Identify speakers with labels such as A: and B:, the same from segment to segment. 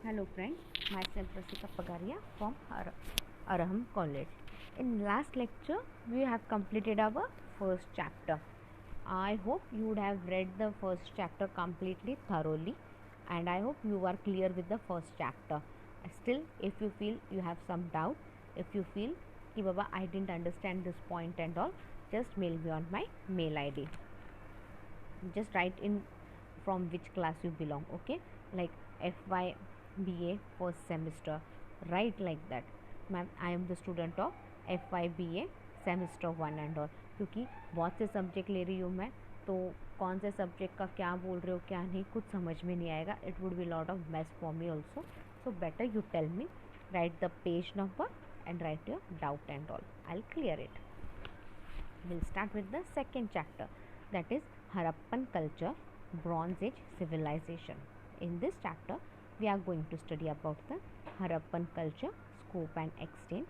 A: Hello friends, myself Rasika Pagaria from Araham College. In last lecture, we have completed our first chapter. I hope you would have read the first chapter completely thoroughly, and I hope you are clear with the first chapter. Still, if you feel you have some doubt, if you feel कि Baba I didn't understand this point and all, just mail me on my mail ID. Just write in from which class you belong, okay, like FY BA first semester, write like that, ma'am I am the student of FY BA semester 1 and all, क्योंकि बहुत से subject ले रही हूँ मैं, तो कौन से सब्जेक्ट का क्या बोल रहे हो क्या नहीं कुछ समझ में नहीं आएगा. It would be lot of mess for me also, so better you tell me, write the page number and write your doubt and all. I'll clear it. We'll start with the second chapter, that is Harappan culture, Bronze Age civilization. In this chapter, we are going to study about the Harappan culture, scope and extent,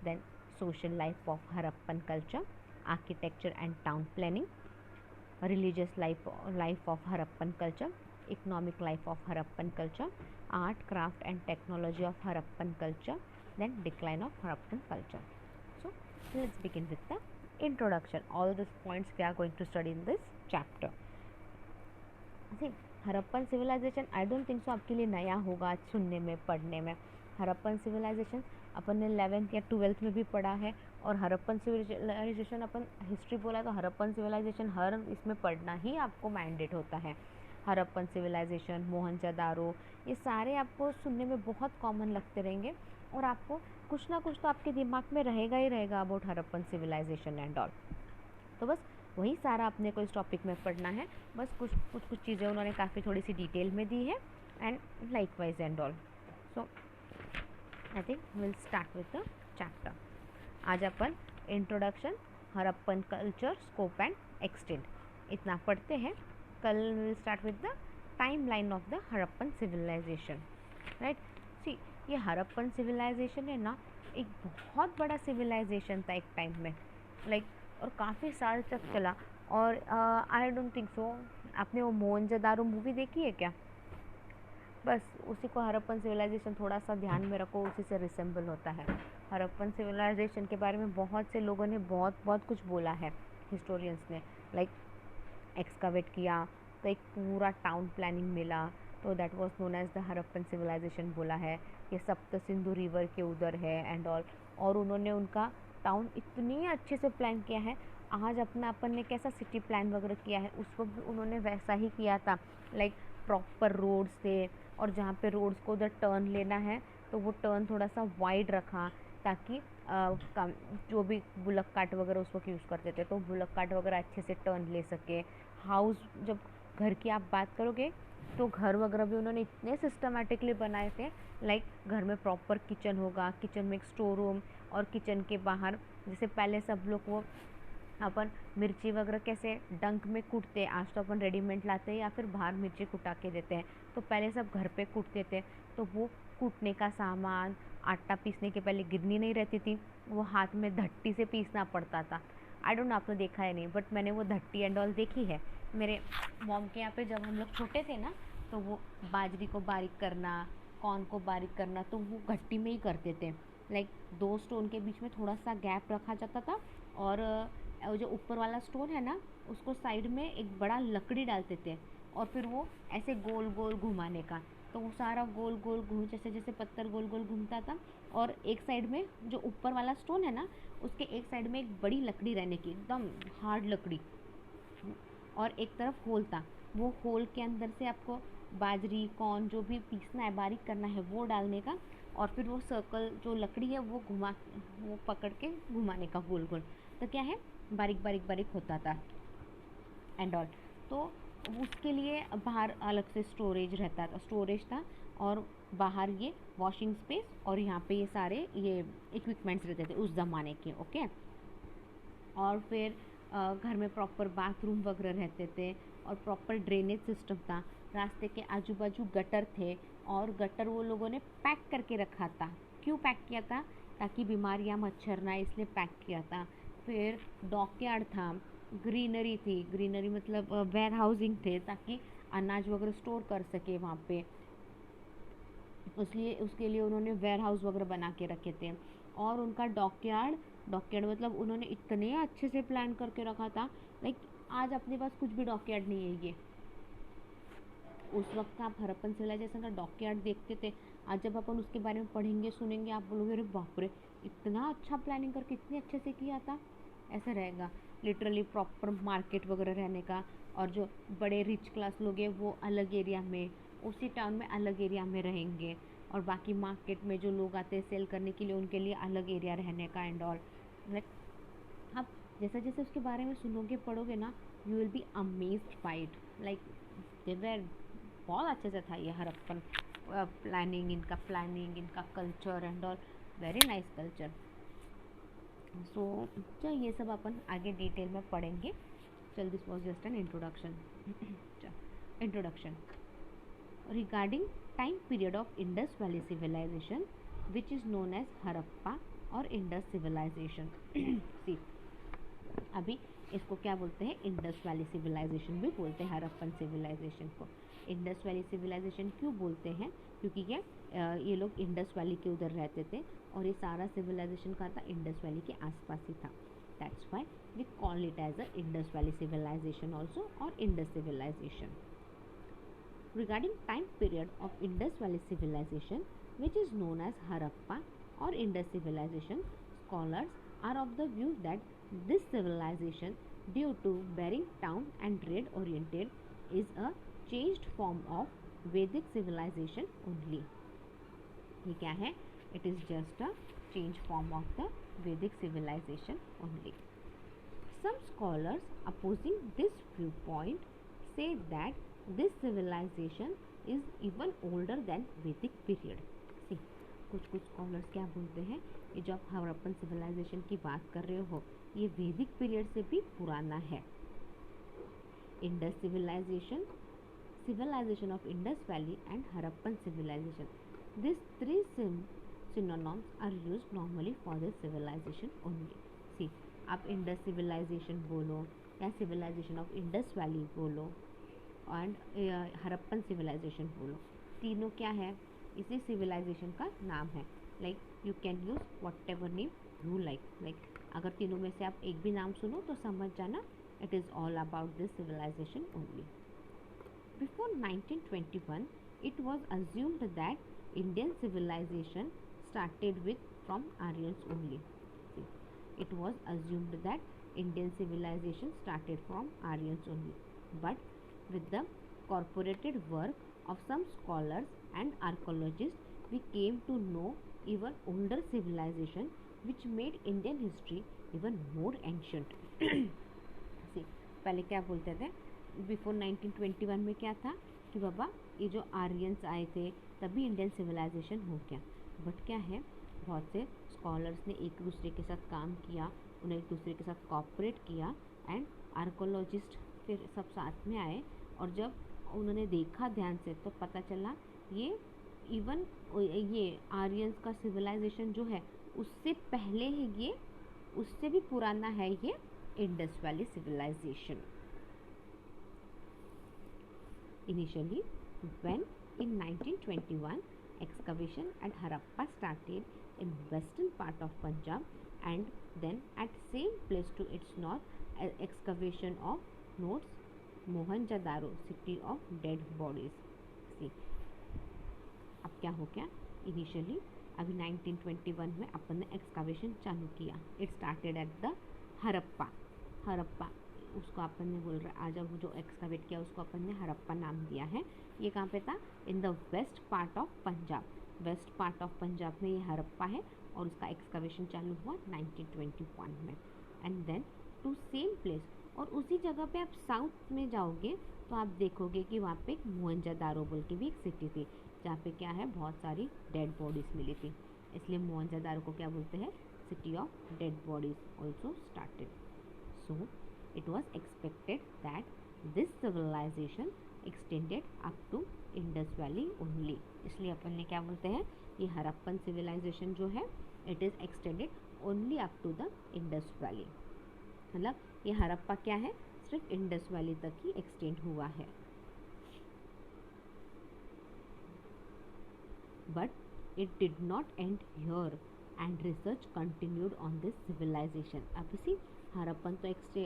A: then social life of Harappan culture, architecture and town planning, religious life of Harappan culture, economic life of Harappan culture, art, craft and technology of Harappan culture, then decline of Harappan culture. So let's begin with the introduction. All these points we are going to study in this chapter. See, Harappan civilisation I don't think so आपके लिए नया होगा सुनने में पढ़ने में. Harappan civilisation अपन ने 11th या 12th में भी पढ़ा है, और हरप्पन सिविलाइजेशन अपन हिस्ट्री बोला तो हरप्पन सिविलाइजेशन हर इसमें पढ़ना ही आपको मैंडेट होता है. हरप्पन सिविलाइजेशन, मोहनजोदारो, ये सारे आपको सुनने में बहुत कॉमन लगते रहेंगे, और आपको कुछ ना कुछ तो आपके दिमाग में रहेगा ही रहेगा about Harappan civilisation and all. तो बस वही सारा अपने को इस टॉपिक में पढ़ना है. बस कुछ चीज़ें उन्होंने काफ़ी थोड़ी सी डिटेल में दी है, and likewise and all. So I think will start with the chapter. आज अपन introduction, Harappan culture, scope and extent इतना पढ़ते हैं. कल will start with the time line of the Harappan civilisation. Right, see ये हरप्पन सिविलाइजेशन है ना, एक बहुत बड़ा सिविलाइजेशन था एक टाइम में, लाइक और काफ़ी साल तक चला. और आई डोंट थिंक सो आपने वो मोहनजोदारो मूवी देखी है क्या? बस उसी को हरप्पन सिविलाइजेशन थोड़ा सा ध्यान में रखो, उसी से रिसेंबल होता है. हरप्पन सिविलाइजेशन के बारे में बहुत से लोगों ने बहुत कुछ बोला है, हिस्टोरियंस ने, लाइक एक्सकावेट किया तो एक पूरा टाउन प्लानिंग मिला, तो that was known as the Harappan civilisation बोला है. ये सप्त सिंधु रिवर के उधर है एंड ऑल, और उन्होंने उनका टाउन इतनी अच्छे से प्लान किया है. आज अपन ने कैसा सिटी प्लान वगैरह किया है, उस वक्त भी उन्होंने वैसा ही किया था. लाइक प्रॉपर रोड्स थे, और जहाँ पे रोड्स को उधर टर्न लेना है तो वो टर्न थोड़ा सा वाइड रखा, ताकि जो भी बुलक कार्ट वगैरह उस वक्त यूज़ करते थे तो बुलक कार्ट वगैरह अच्छे से टर्न ले सके. हाउस, जब घर की आप बात करोगे तो घर वगैरह भी उन्होंने इतने सिस्टमेटिकली बनाए थे. लाइक घर में प्रॉपर किचन होगा, किचन में एक स्टोर रूम, और किचन के बाहर जैसे पहले सब लोग वो अपन मिर्ची वगैरह कैसे डंक में कूटते, आज तो अपन रेडीमेड लाते हैं या फिर बाहर मिर्ची कुटा के देते हैं, तो पहले सब घर पे कूटते थे. तो वो कूटने का सामान, आटा पीसने के पहले गिरनी नहीं रहती थी, वो हाथ में धट्टी से पीसना पड़ता था. आई डोंट नो आपने देखा है नहीं, बट मैंने वो धट्टी एंड ऑल देखी है. मेरे मॉम के यहाँ पे जब हम लोग छोटे थे ना, तो वो बाजरी को बारीक करना, कॉर्न को बारीक करना, तो वो घट्टी में ही करते थे. लाइक 2 स्टोन के बीच में थोड़ा सा गैप रखा जाता था, और जो ऊपर वाला स्टोन है ना, उसको साइड में एक बड़ा लकड़ी डालते थे, और फिर वो ऐसे गोल गोल घुमाने का, तो वो सारा गोल गोल घूम, जैसे जैसे पत्थर गोल गोल घूमता था. और एक साइड में जो ऊपर वाला स्टोन है ना, उसके एक साइड में एक बड़ी लकड़ी रहने की, एकदम हार्ड लकड़ी, और एक तरफ होल था. वो होल के अंदर से आपको बाजरी, कॉर्न जो भी पीसना है, बारीक करना है, वो डालने का, और फिर वो सर्कल जो लकड़ी है वो पकड़ के घुमाने का गोल गोल, तो क्या है बारीक बारीक बारीक होता था एंड ऑल. तो उसके लिए बाहर अलग से स्टोरेज था, और बाहर ये वॉशिंग स्पेस, और यहाँ पे ये सारे ये इक्विपमेंट्स रहते थे उस ज़माने के. ओके, और फिर घर में प्रॉपर बाथरूम वगैरह रहते थे, और प्रॉपर ड्रेनेज सिस्टम था. रास्ते के आजू बाजू गटर थे, और गटर वो लोगों ने पैक करके रखा था. क्यों पैक किया था? ताकि बीमारियाँ, मच्छर ना, इसलिए पैक किया था. फिर डॉकयार्ड था, ग्रीनरी थी, ग्रीनरी मतलब वेयर हाउसिंग थे, ताकि अनाज वगैरह स्टोर कर सके वहाँ पे. इसलिए उसके लिए उन्होंने वेयर हाउस वगैरह बना के रखे थे। और उनका डॉकयार्ड मतलब उन्होंने इतने अच्छे से प्लान करके रखा था। लाइक आज अपने पास कुछ भी डॉकयार्ड नहीं है। ये उस वक्त आप हड़प्पन सिविलाइजेशन का डॉकयार्ड देखते थे। आज जब अपन उसके बारे में पढ़ेंगे सुनेंगे, आप बोलोगे अरे बाप रे, इतना अच्छा प्लानिंग करके इतने अच्छे से किया था। ऐसा रहेगा लिटरली प्रॉपर मार्केट वगैरह रहने का। और जो बड़े रिच क्लास लोग हैं वो अलग एरिया में, उसी टाउन में अलग एरिया में रहेंगे। और बाकी मार्केट में जो लोग आते हैं सेल करने के लिए, उनके लिए अलग एरिया रहने का एंड ऑल। लाइक आप जैसे जैसे उसके बारे में सुनोगे पढ़ोगे ना, you will be amazed by it. Like they were, बहुत अच्छे से था ये हड़प्पन प्लानिंग, इनका culture and all, very nice culture. So तो ये सब अपन आगे डिटेल में पढ़ेंगे। चल, this was just an introduction. Introduction regarding time period of Indus Valley civilization, which is known as Harappa or Indus civilization. See, अभी इसको क्या बोलते हैं, इंडस वैली सिविलाइजेशन भी बोलते हैं हड़प्पन सिविलाइजेशन को। इंडस वैली सिविलाइजेशन क्यों बोलते हैं, क्योंकि ये लोग इंडस वैली के उधर रहते थे और ये सारा सिविलाइजेशन का था इंडस वैली के आसपास ही था। That's why we call it as a Indus valley civilisation also और Indus civilisation. Regarding time period of Indus Valley civilization, which is known as Harappa or Indus civilization, scholars are of the view that this civilization, due to bearing town and trade oriented, is a changed form of Vedic civilization only. ये क्या है? It is just a changed form of the Vedic civilization only. Some scholars opposing this viewpoint say that this civilization is even older than Vedic period. See, कुछ scholars क्या बोलते हैं, ये जो आप हड़प्पन सिविलाइजेशन की बात कर रहे हो, ये वैदिक पीरियड से भी पुराना है। Indus civilization of Indus Valley and Harappan civilization, these three synonyms are used normally for this civilization only. See, आप इंडस सिविलाइजेशन बोलो या सिविलाइजेशन ऑफ इंडस वैली बोलो एंड हड़प्पन सिविलाइजेशन बोलो, तीनों क्या है, इसी सिविलाइजेशन का नाम है। Like you can use what ever name you like अगर तीनों में से आप एक भी नाम सुनो तो समझ जाना it is all about this civilisation only. Before 1921 it was assumed that Indian civilisation started with from Aryans only. It was assumed that Indian civilisation started from Aryans only, but with the corroborated work of some scholars and archaeologists, we came to know even older civilization which made Indian history even more ancient. See, पहले क्या बोलते थे, before 1921 में क्या था कि बाबा ये जो आर्यंस आए थे तभी इंडियन सिविलाइजेशन हो गया। बट क्या है, बहुत से स्कॉलर्स ने एक दूसरे के साथ काम किया, उन्हें एक दूसरे के साथ कॉपरेट किया एंड आर्कोलॉजिस्ट फिर सब साथ में आए और जब उन्होंने देखा ध्यान से तो पता चला ये इवन ये आर्यंस का सिविलाइजेशन जो है उससे पहले ही, ये उससे भी पुराना है ये Indus valley civilisation. Initially when in 1921 excavation at Harappa started in western part of Punjab and then at same place to its north excavation of notes Mohenjodaro city of dead bodies. See, अब क्या हो गया, initially अभी 1921 में अपन ने excavation चालू किया। It started at the Harappa उसको अपन ने बोल रहा, आज अब जो एक्सकावेट किया उसको अपन ने हड़प्पा नाम दिया है। ये कहाँ पे था, in the west part of Punjab. West part of Punjab में ये हड़प्पा है और उसका एक्सकावेशन चालू हुआ 1921 में। And then to same place, और उसी जगह पे आप साउथ में जाओगे तो आप देखोगे कि वहाँ पे एक मोहनजोदारो बोल के भी एक सिटी थी जहाँ पे क्या है, बहुत सारी डेड बॉडीज़ मिली थी, इसलिए मोहनजोदारो को क्या बोलते हैं, city of dead bodies also started. So it was expected that this civilisation extended up to Indus valley only, इसलिए अपन ने क्या बोलते हैं, ये हड़प्पन सिविलाइजेशन जो है it is extended only up to the Indus valley. मतलब ये हड़प्पा क्या है, सिर्फ इंडस वैली तक ही एक्सटेंड हुआ है। But it did not end here and research continued on this civilization. अब इसी हड़प्पन तो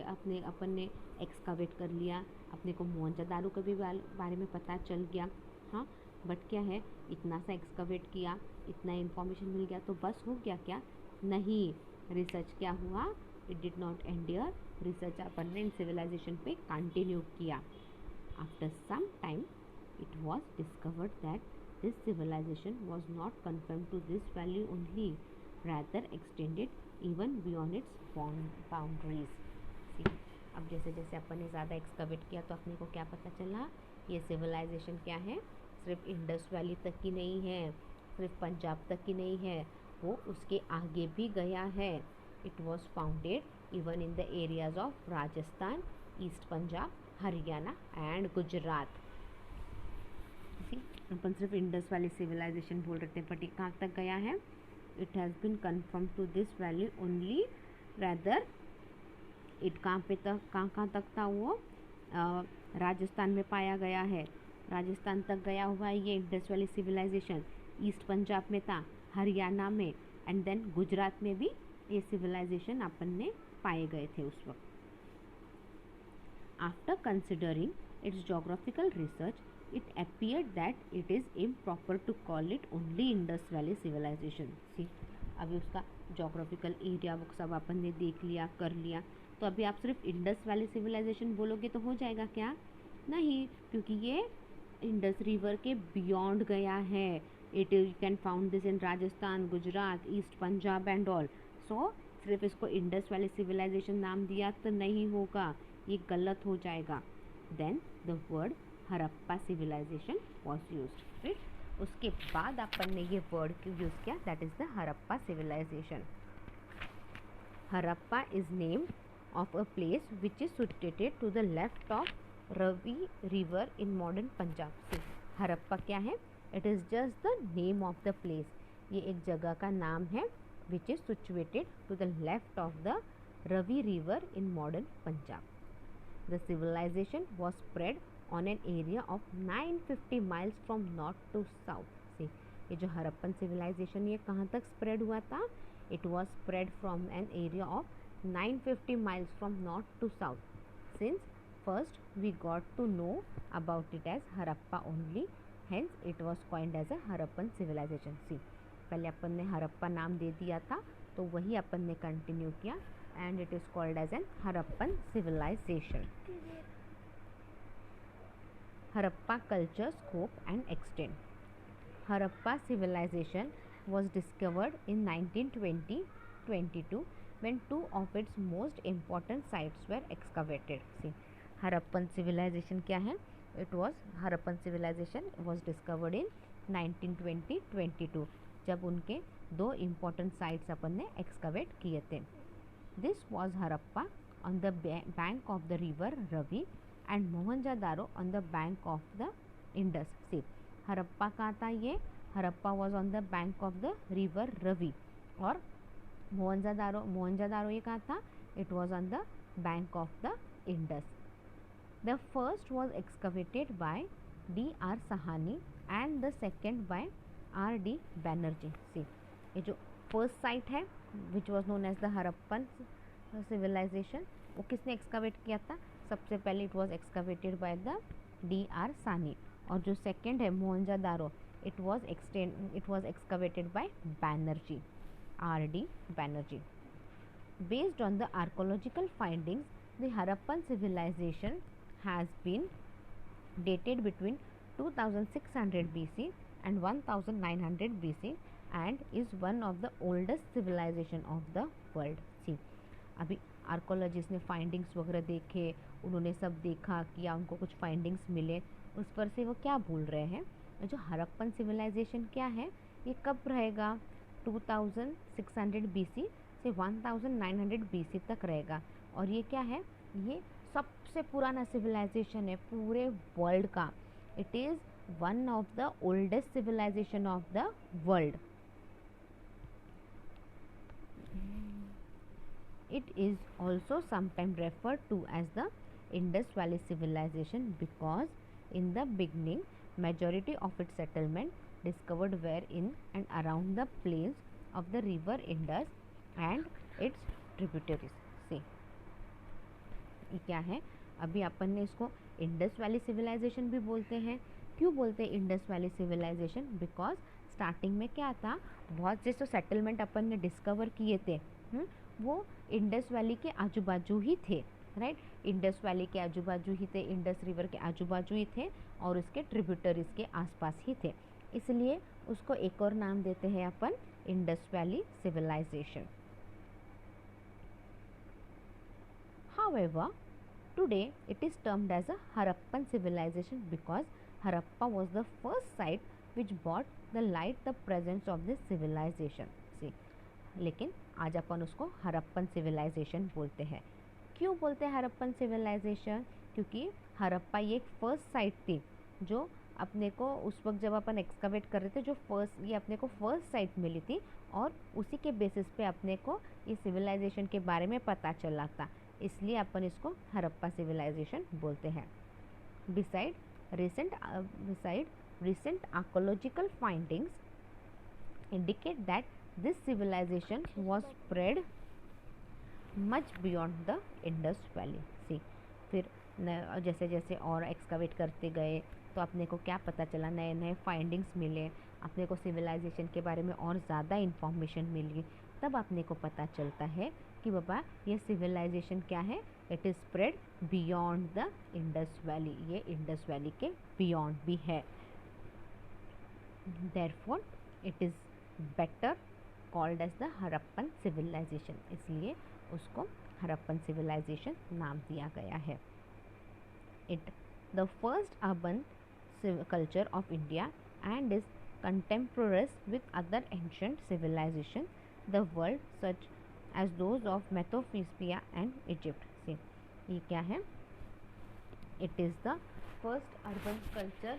A: अपन ने एक्सकावेट कर लिया, अपने को मोहनजोदारो के भी बारे में पता चल गया, हाँ, बट क्या है, इतना सा एक्सकावेट किया, इतना इन्फॉर्मेशन मिल गया तो बस हो गया क्या? नहीं, रिसर्च क्या हुआ? It did not end here, research अपन ने इन सिविलाइजेशन पे कंटिन्यू किया. After some time it was discovered that this civilization was not confined to this valley only, rather extended even beyond its boundaries. See, अब जैसे जैसे अपन ने ज़्यादा एक्सकवेट किया तो अपने को क्या पता चला, ये सिविलाइजेशन क्या है, सिर्फ इंडस वैली तक की नहीं है, सिर्फ पंजाब तक की नहीं है, वो उसके आगे भी गया है. It was founded even in the areas of Rajasthan, east Punjab, Haryana and Gujarat. अपन सिर्फ इंडस वैली सिविलाइजेशन बोल रहे थे, बट ये कहाँ तक गया है? It has been confirm to this valley only, rather it कहाँ तक था वो? राजस्थान में पाया गया है, राजस्थान तक गया हुआ है ये Indus valley civilisation. East Punjab में था, हरियाणा में, एंड देन गुजरात में भी ये सिविलाइजेशन अपन ने पाए गए थे उस वक्त. After considering it's geographical research, it appeared that it is improper to call it only Indus Valley civilization. See, अभी उसका जोग्राफिकल एरिया वो सब अपन ने देख लिया, कर लिया, तो अभी आप सिर्फ इंडस वैली सिविलाइजेशन बोलोगे तो हो जाएगा क्या? नहीं, क्योंकि ये इंडस रिवर के बियॉन्ड गया है. It you can found this in Rajasthan, Gujarat, east Punjab and all. So सिर्फ इसको इंडस वैली सिविलाइजेशन नाम दिया तो नहीं होगा, ये गलत हो जाएगा. Then the word Harappa civilisation was used. Right, उसके बाद अपन ने ये वर्ड क्यों यूज़ किया? That is the Harappa civilisation. Harappa is name of a place which is situated to the left of Ravi river in modern Punjab. से हड़प्पा क्या है? It is just the name of the place. ये एक जगह का नाम है which is situated to the left of the Ravi river in modern Punjab. The civilisation was spread on an area of 950 miles from north to south. से ये जो Harappan civilisation ये कहाँ तक स्प्रेड हुआ था? It was spread from an area of 950 miles from north to south. Since first we got to know about it as Harappa only, hence it was coined as a Harappan civilization. See, पहले अपन ने हड़प्पा नाम दे दिया था तो वही अपन ने continue किया, and it is called as an Harappan civilisation. Harappa culture scope and extent. Harappa civilization was discovered in 1920-22 when two of its most important sites were excavated. See, Harappan civilization क्या है? Harappan civilization was discovered in 1920-22 जब उनके दो important sites अपन ने excavate किए थे. This was Harappa on the bank of the river Ravi and Mohenjo-daro on the bank of the Indus. See, Harappa कहाँ था ये? Harappa was on the bank of the river Ravi. और मोहनजोदारो ये कहाँ था? It was on the bank of the Indus. The first was excavated by D.R. Sahani and the second by R.D. Banerjee. See, ये जो first site है which was known as the Harappan civilization, वो किसने excavate किया था? सबसे पहले it was excavated by the D.R. Sahni. और जो सेकेंड है Mohenjodaro, it was excavated by Banerjee, R.D. Banerjee. Based on the archaeological findings, the Harappan civilisation has been dated between 2600 BC and 1900 BC and is one of the oldest civilization of the world. See, अभी archaeologist ने findings वगैरह देखे, उन्होंने सब देखा किया, उनको कुछ फाइंडिंग्स मिले, उस पर से वो क्या बोल रहे हैं? जो हड़प्पन सिविलाइजेशन क्या है, ये कब रहेगा? 2600 BC से 1900 BC तक रहेगा. और ये क्या है? ये सबसे पुराना सिविलाइजेशन है पूरे वर्ल्ड का. It is one of the oldest civilisation of the world. It is also sometimes referred to as the Indus Valley civilization because in the beginning majority of its settlement discovered were in and around the plains of the river Indus and its tributaries. See, ये क्या है, अभी अपन ने इसको Indus valley civilisation भी बोलते हैं. क्यों बोलते हैं Indus valley civilisation? Because starting में क्या था, बहुत से जो सेटलमेंट अपन ने डिस्कवर किए थे वो इंडस वैली के आजू बाजू ही थे, राइट. इंडस वैली के आजू बाजू ही थे, इंडस रिवर के आजू बाजू ही थे और उसके ट्रिब्यूटरीज के आसपास ही थे. इसलिए उसको एक और नाम देते हैं अपन Indus valley civilisation. However, today it is termed as a Harappan civilization because Harappa was the first site which brought the light the presence of this civilization. See, लेकिन आज अपन उसको हरप्पन सिविलाइजेशन बोलते हैं. क्यों बोलते हैं हरप्पन सिविलाइजेशन? क्योंकि हरप्पा ये एक फर्स्ट साइट थी जो अपने को उस वक्त जब अपन एक्सकवेट कर रहे थे, जो ये अपने को फर्स्ट साइट मिली थी और उसी के बेसिस पे अपने को ये सिविलाइजेशन के बारे में पता चला था, इसलिए अपन इसको हरप्पा सिविलाइजेशन बोलते हैं. Beside recent archaeological findings indicate that this civilization was spread much beyond the Indus Valley. See, फिर जैसे जैसे और एक्सकवेट करते गए तो अपने को क्या पता चला, नए नए फाइंडिंग्स मिले, अपने को सिविलाइजेशन के बारे में और ज़्यादा इंफॉर्मेशन मिली. तब अपने को पता चलता है कि बाबा ये सिविलाइजेशन क्या है, it is spread beyond the Indus valley, ये इंडस वैली के बियॉन्ड भी है. Therefore it is better called as the Harappan civilisation, इसलिए उसको हरप्पन सिविलाइजेशन नाम दिया गया है. It the first urban culture of India and is contemporaneous with other ancient civilizations the world such as those of Mesopotamia and Egypt. See, ये क्या है? It is the first urban culture.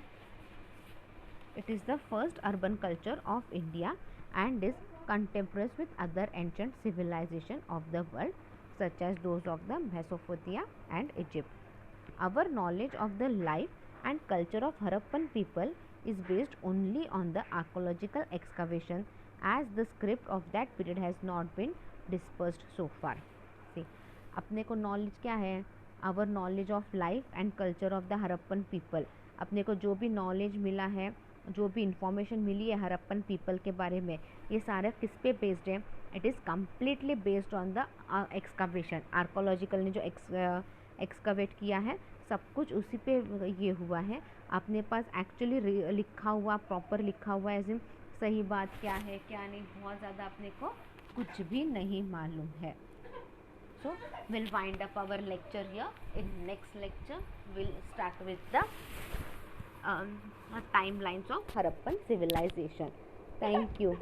A: It is the first urban culture of India and is contemporaneous with other ancient civilizations of the world such as those of the Mesopotamia and Egypt. Our knowledge of the life and culture of Harappan people is based only on the archaeological excavation as the script of that period has not been dispersed so far. See, अपने को knowledge क्या है? Our knowledge of life and culture of the Harappan people. अपने को जो भी knowledge मिला है, जो भी इंफॉर्मेशन मिली है हरप्पन पीपल के बारे में, ये सारा किस पे बेस्ड है? It is completely based on the excavation. Archaeological ने जो एक्सकवेट किया है सब कुछ उसी पे ये हुआ है. अपने पास एक्चुअली लिखा हुआ, प्रॉपर लिखा हुआ है, सही बात क्या है क्या नहीं, बहुत ज़्यादा अपने को कुछ भी नहीं मालूम है. So will wind up our lecture here. In next lecture will start with the timelines of Harappan civilization. Thank you.